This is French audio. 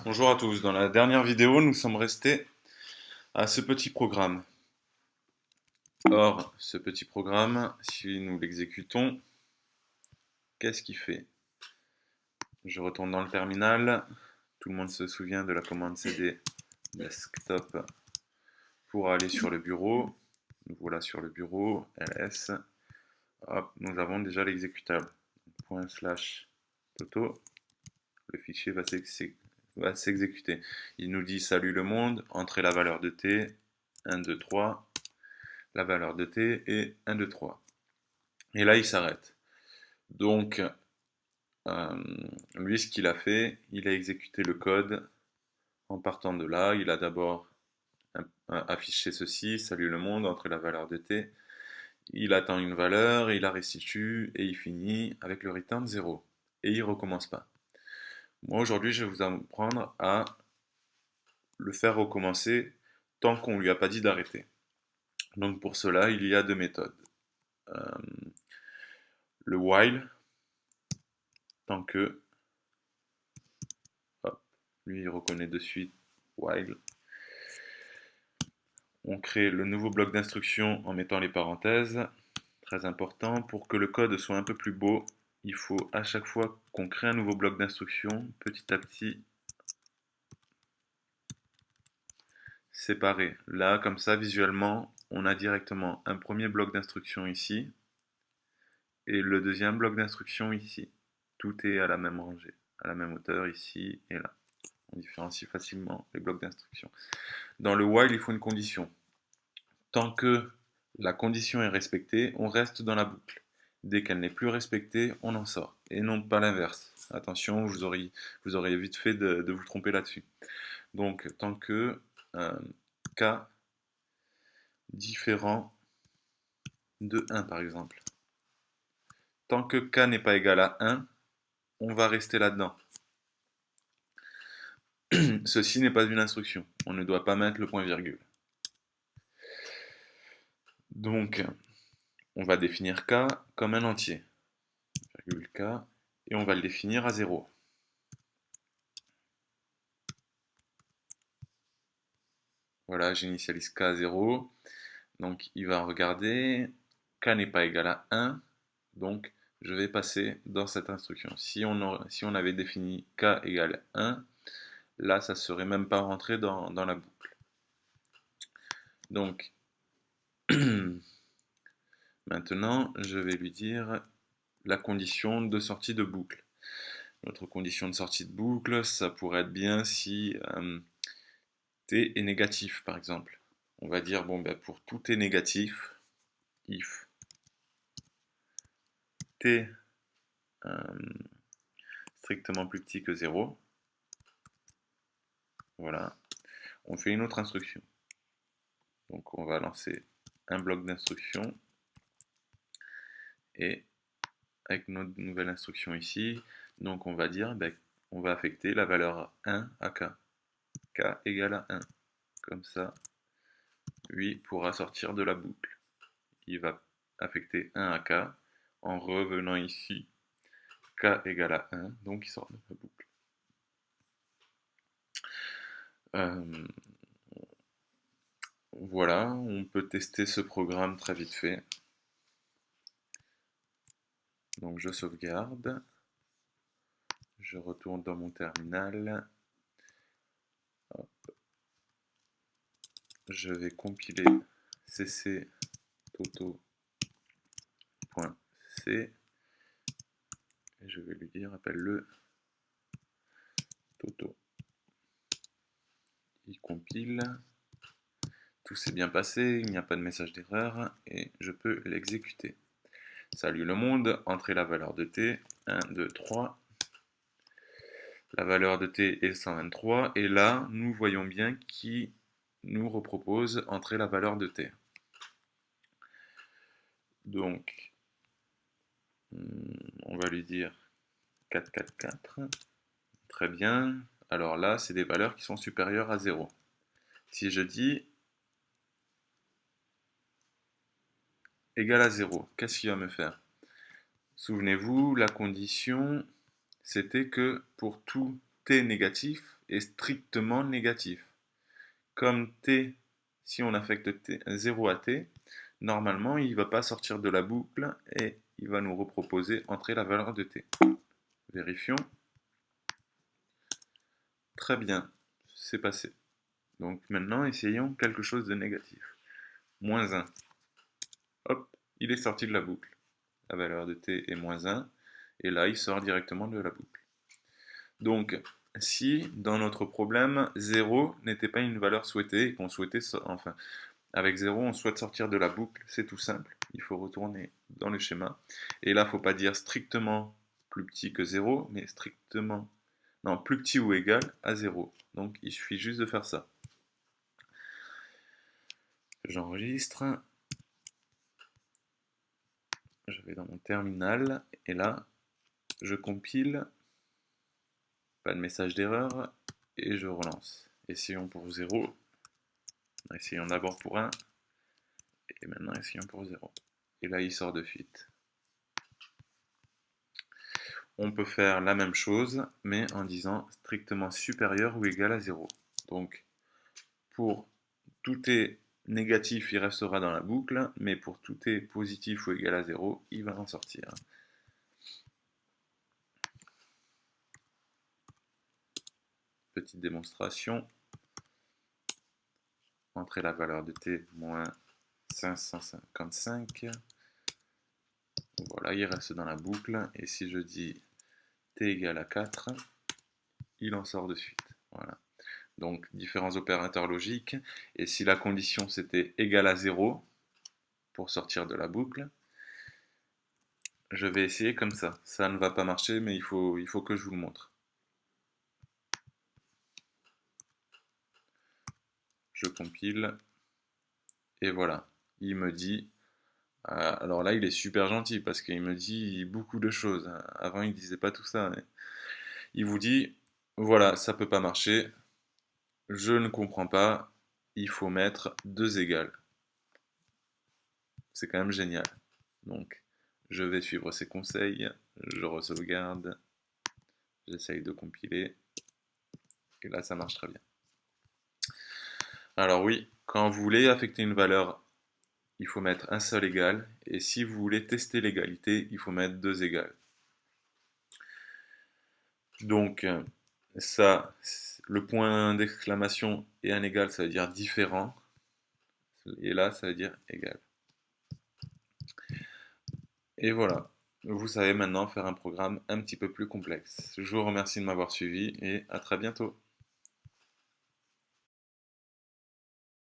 Bonjour à tous, dans la dernière vidéo nous sommes restés à ce petit programme. Or, ce petit programme, si nous l'exécutons, qu'est-ce qu'il fait? Je retourne dans le terminal, tout le monde se souvient de la commande cd desktop pour aller sur le bureau. Nous voilà sur le bureau, ls, hop, nous avons déjà l'exécutable. ./toto, le fichier va s'exécuter. Il nous dit salut le monde, entrez la valeur de t, 1, 2, 3, la valeur de t est 1, 2, 3. Et là, il s'arrête. Donc, lui, ce qu'il a fait, il a exécuté le code en partant de là. Il a d'abord affiché ceci, salut le monde, entrez la valeur de t. Il attend une valeur, il la restitue et il finit avec le return 0. Et il ne recommence pas. Moi, aujourd'hui, je vais vous apprendre à le faire recommencer tant qu'on ne lui a pas dit d'arrêter. Donc pour cela, il y a deux méthodes. Le while, tant que, hop, lui il reconnaît de suite while. On crée le nouveau bloc d'instruction en mettant les parenthèses. Très important, pour que le code soit un peu plus beau, il faut à chaque fois qu'on crée un nouveau bloc d'instruction, petit à petit, séparer. Là, comme ça, visuellement, on a directement un premier bloc d'instruction ici, et le deuxième bloc d'instruction ici. Tout est à la même rangée, à la même hauteur ici et là. On différencie facilement les blocs d'instruction. Dans le while, il faut une condition. Tant que la condition est respectée, on reste dans la boucle. Dès qu'elle n'est plus respectée, on en sort. Et non pas l'inverse. Attention, vous auriez vite fait de vous tromper là-dessus. Donc, tant que k différent de 1, par exemple. Tant que k n'est pas égal à 1, on va rester là-dedans. Ceci n'est pas une instruction. On ne doit pas mettre le point-virgule. Donc, on va définir k comme un entier. Virgule k, et on va le définir à 0. Voilà, j'initialise k à 0. Donc, il va regarder. K n'est pas égal à 1. Donc, je vais passer dans cette instruction. Si on avait défini k égale 1, là, ça ne serait même pas rentré dans la boucle. Donc, maintenant, je vais lui dire la condition de sortie de boucle. Notre condition de sortie de boucle, ça pourrait être bien si t est négatif, par exemple. On va dire, bon, ben, pour tout t négatif, if t strictement plus petit que 0, voilà, on fait une autre instruction. Donc on va lancer un bloc d'instruction et avec notre nouvelle instruction ici, donc on va dire, ben, on va affecter la valeur 1 à k. K égale à 1. Comme ça, lui pourra sortir de la boucle. Il va affecter 1 à k en revenant ici, k égale à 1, donc il sort de la boucle. Voilà, on peut tester ce programme très vite fait. Donc je sauvegarde, je retourne dans mon terminal, hop. Je vais compiler cc toto.c et je vais lui dire appelle-le toto. Il compile, tout s'est bien passé, il n'y a pas de message d'erreur et je peux l'exécuter. Salut le monde, entrez la valeur de t, 1, 2, 3. La valeur de t est 123 et là nous voyons bien qu'il nous repropose entrer la valeur de t. Donc on va lui dire 444. Très bien. Alors là, c'est des valeurs qui sont supérieures à 0. Si je dis égal à 0, qu'est-ce qu'il va me faire? Souvenez-vous, la condition, c'était que pour tout t négatif est strictement négatif. Comme t, si on affecte 0 à t, normalement il ne va pas sortir de la boucle et il va nous reproposer entrer la valeur de t. Vérifions. Très bien, c'est passé. Donc maintenant essayons quelque chose de négatif. Moins 1. Hop, il est sorti de la boucle. La valeur de t est moins 1. Et là, il sort directement de la boucle. Donc, si dans notre problème, 0 n'était pas une valeur souhaitée et qu'on souhaitait, enfin, avec 0, on souhaite sortir de la boucle, c'est tout simple. Il faut retourner dans le schéma. Et là, il ne faut pas dire strictement plus petit que 0, mais strictement, non, plus petit ou égal à 0. Donc, il suffit juste de faire ça. J'enregistre. Je vais dans mon terminal et là, je compile. Pas de message d'erreur et je relance. Essayons pour 0. Essayons d'abord pour 1. Et maintenant, essayons pour 0. Et là, il sort de suite. On peut faire la même chose, mais en disant strictement supérieur ou égal à 0. Donc, pour tout est négatif, il restera dans la boucle, mais pour tout est positif ou égal à 0, il va en sortir. Petite démonstration. Entrer la valeur de t moins 555. Voilà, il reste dans la boucle. Et si je dis t égale à 4, il en sort de suite. Voilà. Donc, différents opérateurs logiques. Et si la condition c'était égal à 0 pour sortir de la boucle, je vais essayer comme ça. Ça ne va pas marcher, mais il faut que je vous le montre. Je compile. Et voilà. Il me dit... alors là, il est super gentil parce qu'il me dit beaucoup de choses. Avant, il disait pas tout ça. Mais il vous dit, voilà, ça peut pas marcher. Je ne comprends pas. Il faut mettre 2 égales. C'est quand même génial. Donc, je vais suivre ses conseils. Je re-sauvegarde. J'essaye de compiler. Et là, ça marche très bien. Alors oui, quand vous voulez affecter une valeur, il faut mettre un seul égal. Et si vous voulez tester l'égalité, il faut mettre 2 égales. Donc, ça, le point d'exclamation et un égal, ça veut dire différent. Et là, ça veut dire égal. Et voilà, vous savez maintenant faire un programme un petit peu plus complexe. Je vous remercie de m'avoir suivi et à très bientôt.